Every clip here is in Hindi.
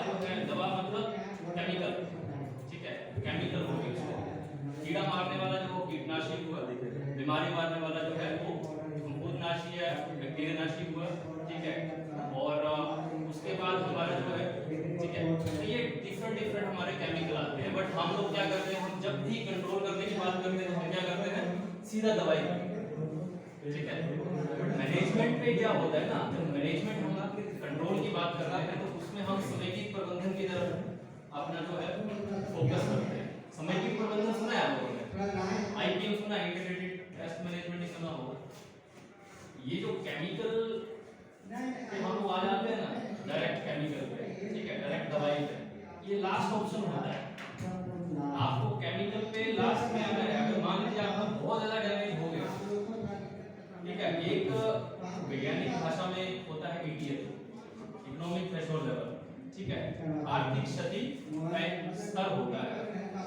जो है दवा मतलब केमिकल, ठीक है, केमिकल हो गई उसको। कीड़ा मारने वाला जो कीटनाशी हुआ, बीमारी मारने वाला जो है वो फफूंदनाशी है, बैक्टीरियानाशी हुआ, ठीक है। और उसके बाद हमारा जो है, ठीक है, तो ये डिफरेंट हमारे केमिकल आते हैं। बट हम लोग क्या करते हैं, हम जब भी कंट्रोल करने की बात करते हैं तो हम क्या करते हैं, सीधा दवाई करते हैं, ठीक है। बट मैनेजमेंट पे क्या होता है ना, जब मैनेजमेंट हम कंट्रोल की बात कर रहे हैं तो उसमें हम समेकित प्रबंधन की तरफ अपना जो है फोकस करते हैं। समेकित प्रबंधन सुना है आप लोगों ने? आईपीएम सुना है, इंटीग्रेटेड पेस्ट मैनेजमेंट नहीं सुना होगा। ये जो केमिकल पे हम आ जाते हैं ना, डायरेक्ट केमिकल पे, ठीक है, डायरेक्ट दवाई पे, ये लास्ट ऑप्शन होता है। आपको केमिकल पे लास्ट में आना है। अगर मान लीजिए आपका बहुत ज्यादा डैमेज हो गया, ठीक है, एक वैज्ञानिक भाषा में होता है ईटीएल, इकोनॉमिक थ्रेशोल्ड लेवल, ठीक है, आर्थिक क्षति का स्तर होता है,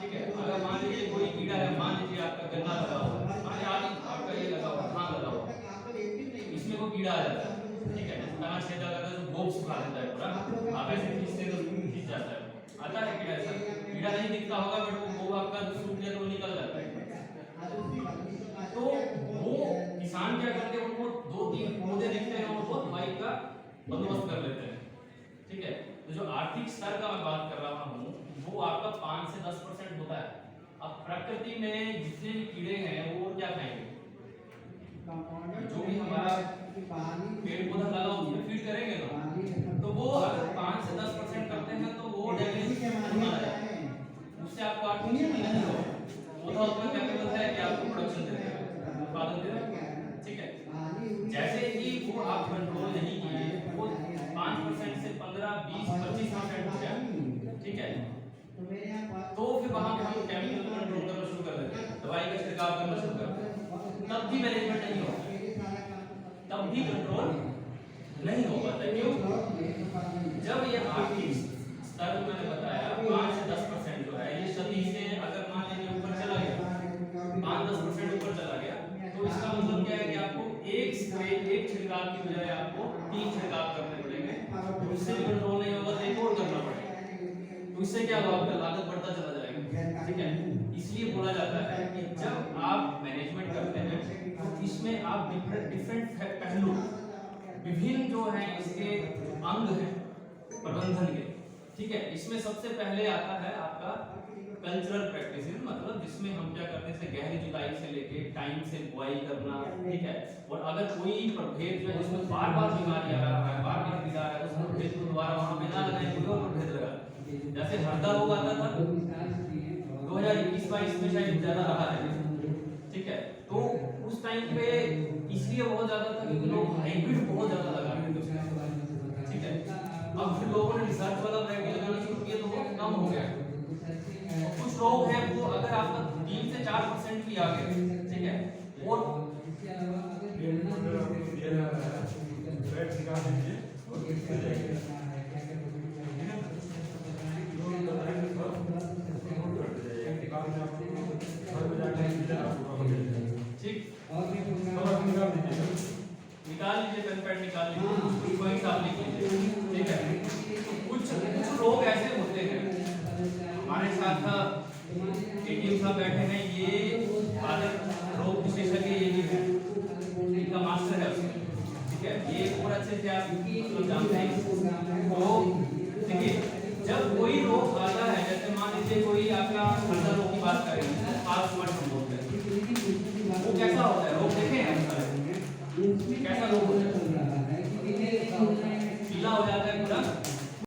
ठीक है। अगर मान लीजिए कोई कीड़ा है, मान लीजिए आपका गन्ना लगा हुआ है, आपका ये लगा हुआ, धान लगा हुआ, इसमें कोई कीड़ा आ जाता है, ठीक है, तना छेदा करता है तो गोब सुखा देता है पूरा, आप ऐसे खींचते तो खींच जाता है, आता है कीड़ा। ऐसा कीड़ा नहीं दिखता होगा बट वो गोब आपका सूख गया तो निकल जाता है। तो वो किसान क्या करते हैं, उनको 2-3 पौधे दिखते हैं और वो दवाई का बंदोबस्त कर लेते हैं, ठीक है। तो जो आर्थिक स्तर का मैं बात कर रहा हूँ वो आपका 5 से 10% होता है। अब प्रकृति में जितने भी कीड़े हैं वो क्या खाएंगे, जो भी हमारा पेड़ पौधा लगा उसमें फीड करेंगे ना, तो वो अगर 5 से 10% करते हैं तो वो डैमेज नहीं माना जाता है, उससे आपको आर्थिक क्षति नहीं होगा। पौधा उतना कैपेबल है कि आपको प्रोडक्शन दे देगा, उत्पादन दे देगा, ठीक है। जैसे ही वो आप कंट्रोल नहीं किए, वो 5% से 15, 20, 25% हो गया, ठीक है, तो फिर वहां पे हम केमिकल कंट्रोल करना शुरू कर देते हैं, दवाई का छिड़काव करना शुरू करते हैं, तब भी मैनेजमेंट नहीं होता, तब भी कंट्रोल नहीं हो पाता। क्यों? जब ये आर्थिक स्तर जो मैंने बताया 5 से 10% जो है, ये क्षति से अगर मान लीजिए ऊपर चला गया, 5-10% ऊपर चला गया, तो इसका मतलब क्या है कि आपको एक स्प्रे, एक छिड़काव की बजाय आपको 3 छिड़काव करने पड़ेंगे। उससे भी कंट्रोल नहीं होगा तो एक और करना पड़ेगा, तो इससे क्या होगा, आपका लागत बढ़ता चला जाएगा, ठीक है। इसलिए बोला जाता है कि जब आप मैनेजमेंट करते हैं तो इसमें आप डिफरेंट पहलू, विभिन्न जो है इसके अंग हैं प्रबंधन के, ठीक है। इसमें सबसे पहले आता है आपका कल्चरल प्रैक्टिसेस, मतलब जिसमें हम क्या करते हैं, गहरी जुताई से लेके टाइम से बुआई करना, ठीक है। और अगर कोई प्रभेद जो है जिसमें बार-बार बीमारी आ रहा है, बार-बार कीड़ा आ रहा है, उस प्रभेद को दोबारा वहां पे ना लगाएं, कोई और प्रभेद लगा। जैसे हरदा रोग आता था 2021-22 में शायद ज्यादा रहा है, ठीक है। तो उस टाइम पे इसलिए बहुत ज्यादा था क्योंकि लोग हाइब्रिड बहुत ज्यादा लगा रहे थे, ठीक है। अब फिर लोगों ने रिसर्च वाला वैरायटी लगाना शुरू किया तो वो कम हो गया। और कुछ लोग हैं वो अगर आपका 3 से 4% भी आ गए, ठीक है, और निकाल लीजिए, पेन पैड निकाल लीजिए, कोई हिसाब लिख लीजिए, ठीक है। कुछ लोग ऐसे होते हैं, हमारे साथ एटीएम साहब बैठे हैं, ये पादप रोग विशेषज्ञ ये भी है, इनका मास्टर है उसमें, ठीक है। ये और अच्छे से आप मतलब जानते हैं। तो देखिए, जब कोई रोग आता है, जैसे मान लीजिए कोई आपका हृदय रोग की बात करें, खास वर्ष हम बोलते हैं, वो कैसा होता है रोग, देखे हैं कैसा रोग होता है।